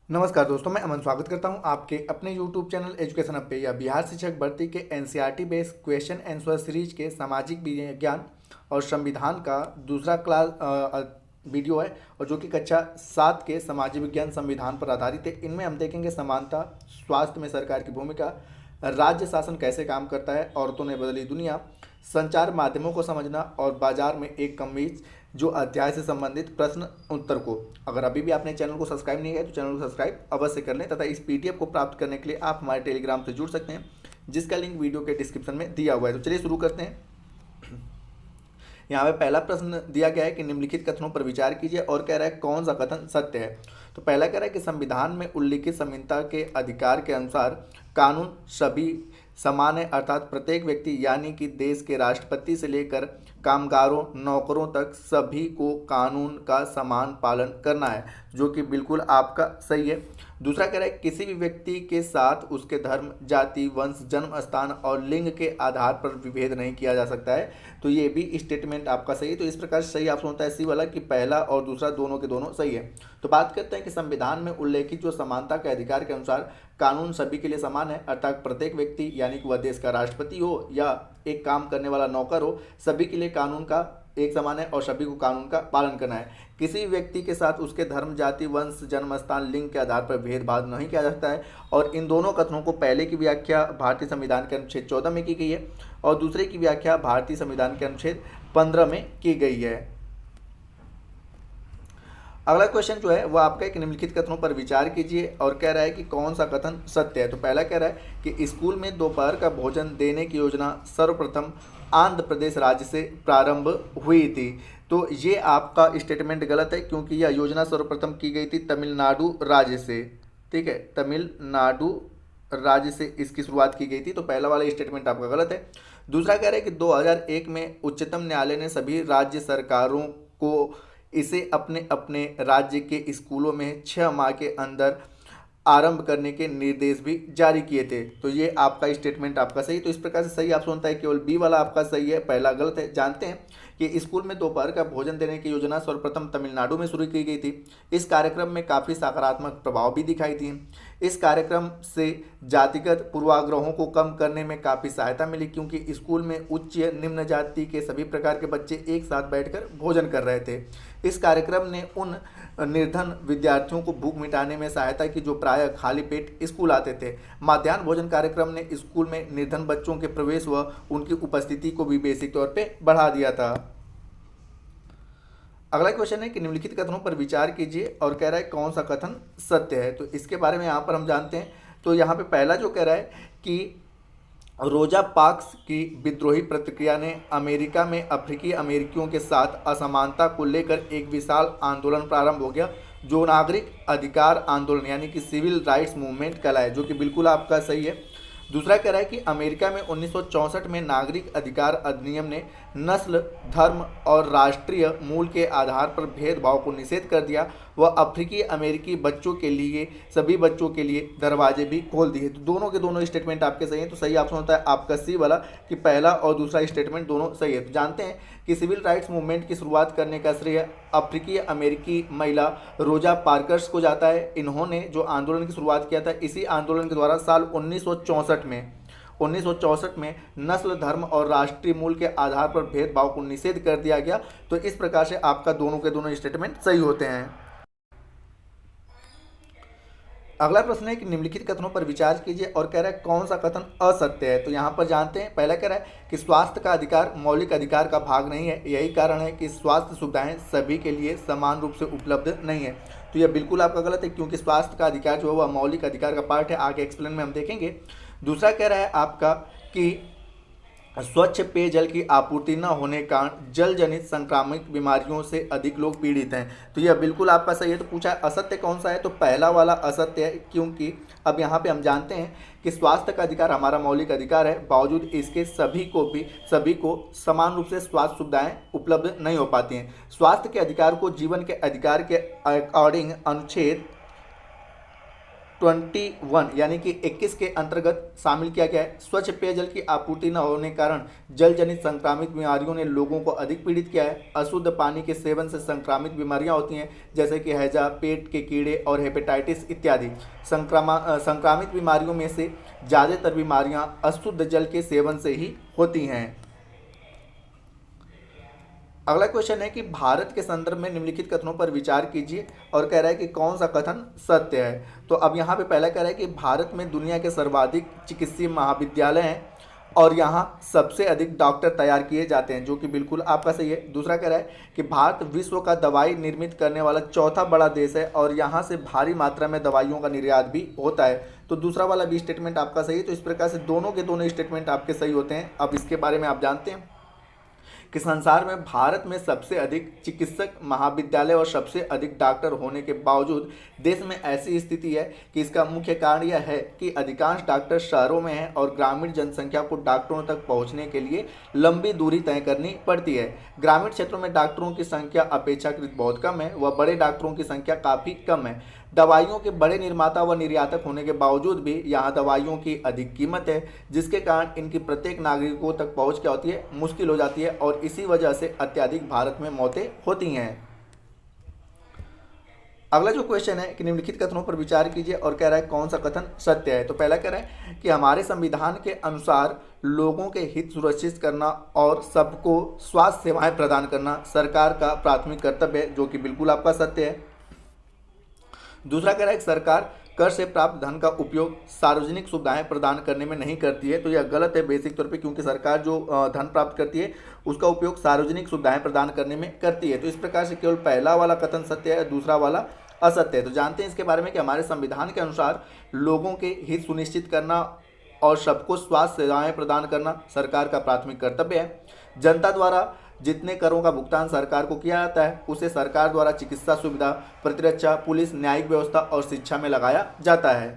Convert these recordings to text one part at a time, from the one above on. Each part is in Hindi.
नमस्कार दोस्तों, मैं अमन स्वागत करता हूं आपके अपने YouTube चैनल एजुकेशन अप पे। या बिहार शिक्षक भर्ती के NCERT based question answer series के सामाजिक विज्ञान और संविधान का दूसरा वीडियो है, और जो कि कक्षा 7 के सामाजिक विज्ञान संविधान पर आधारित है। इनमें हम देखेंगे समानता, स्वास्थ्य में सरकार की भूमिका, राज्य शासन कैसे काम करता है, औरतों ने बदली दुनिया, संचार माध्यमों को समझना और बाजार में एक कमीज जो अध्याय से संबंधित प्रश्न उत्तर को। अगर अभी भी आपने चैनल को सब्सक्राइब नहीं किया तो चैनल को सब्सक्राइब अवश्य कर लें, तथा इस पीडीएफ को प्राप्त करने के लिए आप हमारे टेलीग्राम से जुड़ सकते हैं, जिसका लिंक वीडियो के डिस्क्रिप्शन में दिया हुआ है। तो चलिए शुरू करते हैं। यहाँ पे पहला प्रश्न दिया गया है कि निम्नलिखित कथनों पर विचार कीजिए, और कह रहा है कौन सा कथन सत्य है। तो पहला कह रहा है कि संविधान में उल्लिखित समानता के अधिकार के अनुसार कानून सभी समान है, अर्थात प्रत्येक व्यक्ति यानी कि देश के राष्ट्रपति से लेकर कामगारों नौकरों तक सभी को कानून का समान पालन करना है, जो कि बिल्कुल आपका सही है। दूसरा कह रहा है किसी भी व्यक्ति के साथ उसके धर्म, जाति, वंश, जन्म स्थान और लिंग के आधार पर विभेद नहीं किया जा सकता है। तो ये भी स्टेटमेंट आपका सही है। तो इस प्रकार से सही ऑप्शन होता है सी वाला, कि पहला और दूसरा दोनों के दोनों सही है। तो बात करते हैं कि संविधान में उल्लेखित जो समानता के अधिकार के अनुसार कानून सभी के लिए समान है, अर्थात प्रत्येक व्यक्ति यानी कि वह देश का राष्ट्रपति हो या एक काम करने वाला नौकर हो, सभी के लिए कानून का एक समान है और सभी को कानून का पालन करना है। किसी व्यक्ति के साथ उसके धर्म, जाति, वंश, जन्म स्थान, लिंग के आधार पर भेदभाव नहीं किया जाता है। और इन दोनों कथनों को पहले की व्याख्या भारतीय संविधान के अनुच्छेद 14 में की गई है और दूसरे की व्याख्या भारतीय संविधान के अनुच्छेद 15 में की गई है। अगला क्वेश्चन जो है वह आपका एक निम्नलिखित कथनों पर विचार कीजिए, और कह रहा है कि कौन सा कथन सत्य है। तो पहला कह रहा है कि स्कूल में दोपहर का भोजन देने की योजना सर्वप्रथम आंध्र प्रदेश राज्य से प्रारंभ हुई थी। तो ये आपका स्टेटमेंट गलत है, क्योंकि यह योजना सर्वप्रथम की गई थी तमिलनाडु राज्य से। ठीक है, तमिलनाडु राज्य से इसकी शुरुआत की गई थी। तो पहला वाला स्टेटमेंट आपका गलत है। दूसरा कह रहा है कि 2001 में उच्चतम न्यायालय ने सभी राज्य सरकारों को इसे अपने अपने राज्य के स्कूलों में 6 माह के अंदर आरंभ करने के निर्देश भी जारी किए थे। तो ये आपका स्टेटमेंट आपका सही। तो इस प्रकार से सही ऑप्शन होता है केवल बी वाला आपका सही है, पहला गलत है। जानते हैं कि स्कूल में दोपहर का भोजन देने की योजना सर्वप्रथम तमिलनाडु में शुरू की गई थी। इस कार्यक्रम में काफ़ी सकारात्मक प्रभाव भी दिखाई थी। इस कार्यक्रम से जातिगत पूर्वाग्रहों को कम करने में काफ़ी सहायता मिली, क्योंकि स्कूल में उच्च निम्न जाति के सभी प्रकार के बच्चे एक साथ बैठकर भोजन कर रहे थे। इस कार्यक्रम ने उन निर्धन विद्यार्थियों को भूख मिटाने में सहायता की जो प्रायः खाली पेट स्कूल आते थे। मध्याह्न भोजन कार्यक्रम ने स्कूल में निर्धन बच्चों के प्रवेश व उनकी उपस्थिति को भी बेसिक तौर पे बढ़ा दिया था। अगला क्वेश्चन है कि निम्नलिखित कथनों पर विचार कीजिए, और कह रहा है कौन सा कथन सत्य है। तो इसके बारे में यहाँ पर हम जानते हैं। तो यहाँ पे पहला जो कह रहा है कि रोजा पार्क्स की विद्रोही प्रतिक्रिया ने अमेरिका में अफ्रीकी अमेरिकियों के साथ असमानता को लेकर एक विशाल आंदोलन प्रारंभ हो गया, जो नागरिक अधिकार आंदोलन यानी कि सिविल राइट्स मूवमेंट कहलाए, जो कि बिल्कुल आपका सही है। दूसरा कह रहा है कि अमेरिका में 1964 में नागरिक अधिकार अधिनियम ने नस्ल, धर्म और राष्ट्रीय मूल के आधार पर भेदभाव को निषेध कर दिया। वह अफ्रीकी अमेरिकी बच्चों के लिए, सभी बच्चों के लिए दरवाजे भी खोल दिए। तो दोनों के दोनों स्टेटमेंट आपके सही हैं। तो सही ऑप्शन होता है आपका सी वाला, कि पहला और दूसरा स्टेटमेंट दोनों सही है। तो जानते हैं कि सिविल राइट्स मूवमेंट की शुरुआत करने का श्रेय अफ्रीकी अमेरिकी महिला रोजा पार्कर्स को जाता है। इन्होंने जो आंदोलन की शुरुआत किया था, इसी आंदोलन के द्वारा साल 1964 में नस्ल, धर्म और राष्ट्रीय मूल के आधार पर भेदभाव को निषेध कर दिया गया। तो इस प्रकार से आपका दोनों के दोनों स्टेटमेंट सही होते हैं। अगला प्रश्न है कि निम्नलिखित कथनों पर विचार कीजिए, और कह रहा है कौन सा कथन असत्य है। तो यहाँ पर जानते हैं, पहला कह रहा है कि स्वास्थ्य का अधिकार मौलिक अधिकार का भाग नहीं है। यही कारण है कि स्वास्थ्य सुविधाएं सभी के लिए समान रूप से उपलब्ध नहीं है। तो यह बिल्कुल आपका गलत है, क्योंकि स्वास्थ्य का अधिकार जो है वह मौलिक अधिकार का पार्ट है। आगे एक्सप्लेन में हम देखेंगे। दूसरा कह रहा है आपका कि स्वच्छ पेयजल की आपूर्ति न होने के कारण जल जनित संक्रामक बीमारियों से अधिक लोग पीड़ित हैं। तो यह बिल्कुल आपका सही है। तो पूछा है असत्य कौन सा है, तो पहला वाला असत्य है, क्योंकि अब यहाँ पे हम जानते हैं कि स्वास्थ्य का अधिकार हमारा मौलिक अधिकार है, बावजूद इसके सभी को समान रूप से स्वास्थ्य सुविधाएं उपलब्ध नहीं हो पाती हैं। स्वास्थ्य के अधिकार को जीवन के अधिकार के अकॉर्डिंग अनुच्छेद 21 यानी कि 21 के अंतर्गत शामिल किया गया है। स्वच्छ पेयजल की आपूर्ति न होने के कारण जल जनित संक्रामित बीमारियों ने लोगों को अधिक पीड़ित किया है। अशुद्ध पानी के सेवन से संक्रामित बीमारियां होती हैं, जैसे कि हैजा, पेट के कीड़े और हेपेटाइटिस इत्यादि। संक्रामित बीमारियों में से ज़्यादातर बीमारियां अशुद्ध जल के सेवन से ही होती हैं। अगला क्वेश्चन है कि भारत के संदर्भ में निम्नलिखित कथनों पर विचार कीजिए, और कह रहा है कि कौन सा कथन सत्य है। तो अब यहाँ पे पहला कह रहा है कि भारत में दुनिया के सर्वाधिक चिकित्सीय महाविद्यालय हैं और यहाँ सबसे अधिक डॉक्टर तैयार किए जाते हैं, जो कि बिल्कुल आपका सही है। दूसरा कह रहा है कि भारत विश्व का दवाई निर्मित करने वाला चौथा बड़ा देश है और यहाँ से भारी मात्रा में दवाइयों का निर्यात भी होता है। तो दूसरा वाला भी स्टेटमेंट आपका सही है। तो इस प्रकार से दोनों के दोनों स्टेटमेंट आपके सही होते हैं। अब इसके बारे में आप जानते हैं कि संसार में भारत में सबसे अधिक चिकित्सक महाविद्यालय और सबसे अधिक डॉक्टर होने के बावजूद देश में ऐसी स्थिति है कि इसका मुख्य कारण यह है कि अधिकांश डॉक्टर शहरों में हैं और ग्रामीण जनसंख्या को डॉक्टरों तक पहुंचने के लिए लंबी दूरी तय करनी पड़ती है। ग्रामीण क्षेत्रों में डॉक्टरों की संख्या अपेक्षाकृत बहुत कम है, वह बड़े डॉक्टरों की संख्या काफ़ी कम है। दवाइयों के बड़े निर्माता व निर्यातक होने के बावजूद भी यहाँ दवाइयों की अधिक कीमत है, जिसके कारण इनकी प्रत्येक नागरिकों तक पहुँच क्या होती है, मुश्किल हो जाती है और इसी वजह से अत्यधिक भारत में मौतें होती हैं। अगला जो क्वेश्चन है कि निम्नलिखित कथनों पर विचार कीजिए, और कह रहा है कौन सा कथन सत्य है। तो पहला कह रहा है कि हमारे संविधान के अनुसार लोगों के हित सुरक्षित करना और सबको स्वास्थ्य सेवाएं प्रदान करना सरकार का प्राथमिक कर्तव्य है, जो कि बिल्कुल आपका सत्य है। दूसरा कह रहा है कि सरकार कर से प्राप्त धन का उपयोग सार्वजनिक सुविधाएं प्रदान करने में नहीं करती है। तो यह गलत है बेसिक तौर पे, क्योंकि सरकार जो धन प्राप्त करती है उसका उपयोग सार्वजनिक सुविधाएं प्रदान करने में करती है। तो इस प्रकार से केवल पहला वाला कथन सत्य है, दूसरा वाला असत्य है। तो जानते हैं इसके बारे में कि हमारे संविधान के अनुसार लोगों के हित सुनिश्चित करना और सबको स्वास्थ्य सेवाएं प्रदान करना सरकार का प्राथमिक कर्तव्य है। जनता द्वारा जितने करों का भुगतान सरकार को किया जाता है उसे सरकार द्वारा चिकित्सा सुविधा, प्रतिरक्षा, पुलिस, न्यायिक व्यवस्था और शिक्षा में लगाया जाता है।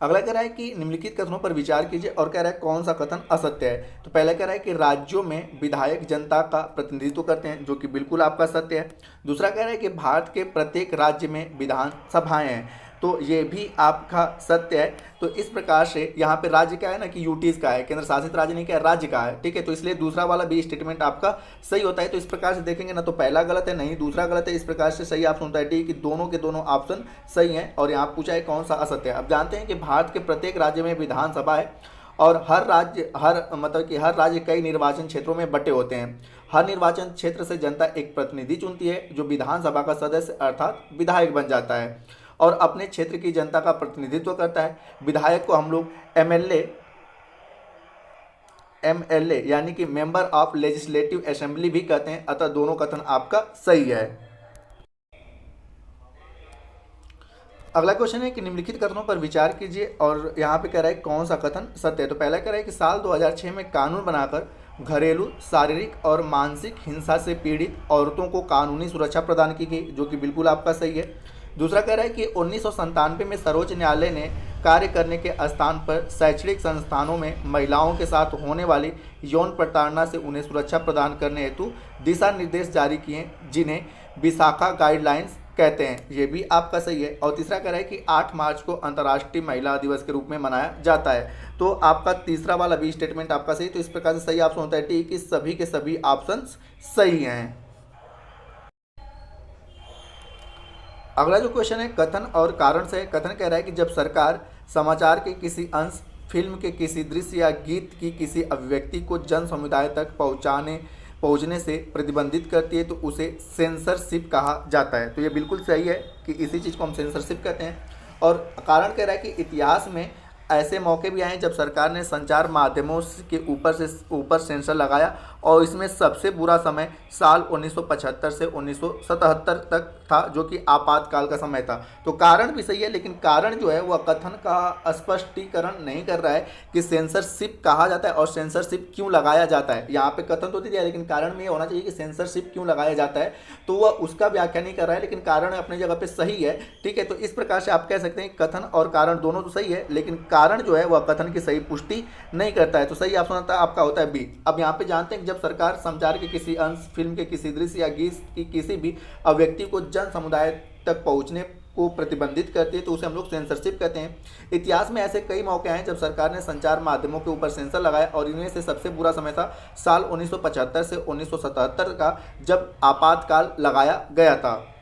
अगला कह रहा है कि निम्नलिखित कथनों पर विचार कीजिए, और कह रहा है कौन सा कथन असत्य है। तो पहला कह रहा है कि राज्यों में विधायक जनता का प्रतिनिधित्व करते हैं, जो कि बिल्कुल आपका सत्य है। दूसरा कह रहा है कि भारत के प्रत्येक राज्य में विधानसभाएं हैं, तो ये भी आपका सत्य है। तो इस प्रकार से यहाँ पे राज्य क्या है ना कि यूटीज़ का है, केंद्र शासित राज्य नहीं क्या है, राज्य का है, ठीक है। तो इसलिए दूसरा वाला भी स्टेटमेंट आपका सही होता है। तो इस प्रकार से देखेंगे ना तो पहला गलत है, नहीं दूसरा गलत है। इस प्रकार से सही ऑप्शन होता है डी, कि दोनों के दोनों ऑप्शन सही हैं। और यहाँ पूछा है कौन सा असत्य है। अब जानते हैं कि भारत के प्रत्येक राज्य में विधानसभा है और हर राज्य कई निर्वाचन क्षेत्रों में बटे होते हैं। हर निर्वाचन क्षेत्र से जनता एक प्रतिनिधि चुनती है जो विधानसभा का सदस्य अर्थात विधायक बन जाता है और अपने क्षेत्र की जनता का प्रतिनिधित्व करता है। विधायक को हम लोग एमएलए यानी कि मेंबर ऑफ लेजिस्लेटिव असेंबली भी कहते हैं। अतः दोनों कथन आपका सही है। अगला क्वेश्चन है कि निम्नलिखित कथनों पर विचार कीजिए, और यहाँ पे कह रहा है कौन सा कथन सत्य है। तो पहला कह रहा है कि साल 2006 में कानून बनाकर घरेलू, शारीरिक और मानसिक हिंसा से पीड़ित औरतों को कानूनी सुरक्षा प्रदान की गई, जो कि बिल्कुल आपका सही है। दूसरा कह रहा है कि 1997 में सर्वोच्च न्यायालय ने कार्य करने के स्थान पर शैक्षणिक संस्थानों में महिलाओं के साथ होने वाली यौन प्रताड़ना से उन्हें सुरक्षा प्रदान करने हेतु दिशा निर्देश जारी किए, जिन्हें विशाखा गाइडलाइंस कहते हैं। ये भी आपका सही है। और तीसरा कह रहा है कि 8 मार्च को अंतर्राष्ट्रीय महिला दिवस के रूप में मनाया जाता है। तो आपका तीसरा वाला भी स्टेटमेंट आपका सही। तो इस प्रकार से सही ऑप्शन होता है टी, कि सभी के सभी ऑप्शन सही हैं। अगला जो क्वेश्चन है कथन और कारण से। कथन कह रहा है कि जब सरकार समाचार के किसी अंश, फिल्म के किसी दृश्य या गीत की किसी अभिव्यक्ति को जन समुदाय तक पहुंचने से प्रतिबंधित करती है तो उसे सेंसरशिप कहा जाता है। तो ये बिल्कुल सही है कि इसी चीज़ को हम सेंसरशिप कहते हैं। और कारण कह रहा है कि इतिहास में ऐसे मौके भी आए जब सरकार ने संचार माध्यमों के ऊपर सेंसर लगाया, और इसमें सबसे बुरा समय साल 1975 से 1977 तक था, जो कि आपातकाल का समय था। तो कारण भी सही है, लेकिन कारण जो है वह कथन का स्पष्टीकरण नहीं कर रहा है कि सेंसरशिप कहा जाता है और सेंसरशिप क्यों लगाया जाता है। यहाँ पे कथन तो दिया, लेकिन कारण में ये होना चाहिए कि सेंसरशिप क्यों लगाया जाता है, तो वह उसका व्याख्या नहीं कर रहा है, लेकिन कारण अपनी जगह पे सही है, ठीक है। तो इस प्रकार से आप कह सकते हैं कथन और कारण दोनों तो सही है, लेकिन कारण जो है वह कथन की सही पुष्टि नहीं करता है। तो सही ऑप्शन आपका होता है बी। अब यहाँ पे जानते हैं जब सरकार संचार के किसी अंश, फिल्म के किसी दृश्य या गीत की किसी भी अभिव्यक्ति को जन समुदाय तक पहुंचने को प्रतिबंधित करती है तो उसे हम लोग सेंसरशिप कहते हैं। इतिहास में ऐसे कई मौके हैं जब सरकार ने संचार माध्यमों के ऊपर सेंसर लगाया और इनमें से सबसे बुरा समय था साल 1975 से 1977 का, जब आपातकाल लगाया गया था।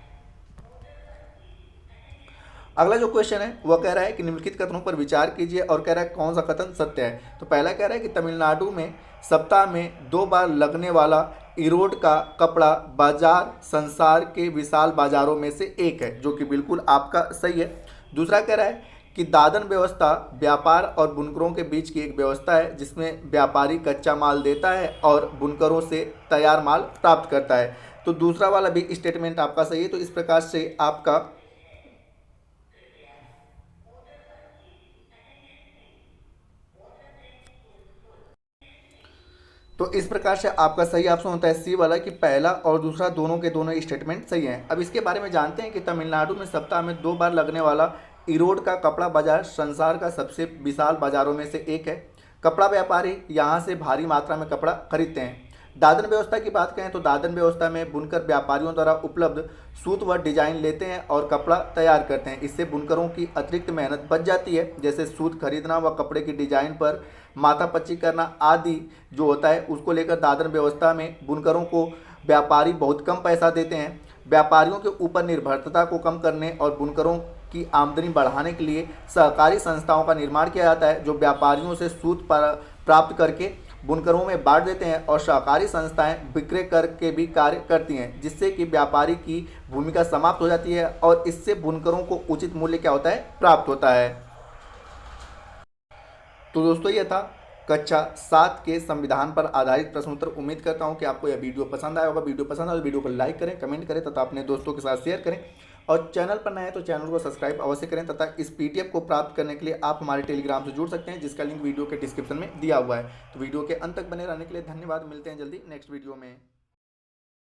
अगला जो क्वेश्चन है वह कह रहा है कि निम्नलिखित कथनों पर विचार कीजिए और कह रहा है कौन सा कथन सत्य है। तो पहला कह रहा है कि तमिलनाडु में सप्ताह में 2 बार लगने वाला इरोड का कपड़ा बाजार संसार के विशाल बाजारों में से एक है, जो कि बिल्कुल आपका सही है। दूसरा कह रहा है कि दादन व्यवस्था व्यापार और बुनकरों के बीच की एक व्यवस्था है जिसमें व्यापारी कच्चा माल देता है और बुनकरों से तैयार माल प्राप्त करता है। तो दूसरा वाला भी स्टेटमेंट आपका सही है। तो इस प्रकार से आपका सही ऑप्शन होता है सी वाला, कि पहला और दूसरा दोनों के दोनों स्टेटमेंट सही हैं। अब इसके बारे में जानते हैं कि तमिलनाडु में सप्ताह में 2 बार लगने वाला इरोड का कपड़ा बाजार संसार का सबसे विशाल बाजारों में से एक है। कपड़ा व्यापारी यहाँ से भारी मात्रा में कपड़ा खरीदते हैं। दादन व्यवस्था की बात करें तो दादन व्यवस्था में बुनकर व्यापारियों द्वारा उपलब्ध सूत व डिजाइन लेते हैं और कपड़ा तैयार करते हैं। इससे बुनकरों की अतिरिक्त मेहनत बच जाती है, जैसे सूत खरीदना व कपड़े की डिजाइन पर माथापच्ची करना आदि जो होता है उसको लेकर दादन व्यवस्था में बुनकरों को व्यापारी बहुत कम पैसा देते हैं। व्यापारियों के ऊपर निर्भरता को कम करने और बुनकरों की आमदनी बढ़ाने के लिए सहकारी संस्थाओं का निर्माण किया जाता है, जो व्यापारियों से सूत प्राप्त करके बुनकरों में बांट देते हैं और सहकारी संस्थाएं विक्रय करके भी कार्य करती हैं, जिससे कि व्यापारी की भूमिका समाप्त हो जाती है और इससे बुनकरों को उचित मूल्य क्या होता है, प्राप्त होता है। तो दोस्तों ये था कक्षा 7 के संविधान पर आधारित प्रश्न उत्तर। उम्मीद करता हूं कि आपको यह वीडियो पसंद आया होगा। वीडियो पसंद आए तो वीडियो को लाइक करें, कमेंट करें तथा अपने दोस्तों के साथ शेयर करें और चैनल पर नए हैं तो चैनल को सब्सक्राइब अवश्य करें तथा इस पीडीएफ को प्राप्त करने के लिए आप हमारे टेलीग्राम से जुड़ सकते हैं, जिसका लिंक वीडियो के डिस्क्रिप्शन में दिया हुआ है। तो वीडियो के अंत तक बने रहने के लिए धन्यवाद। मिलते हैं जल्दी नेक्स्ट वीडियो में।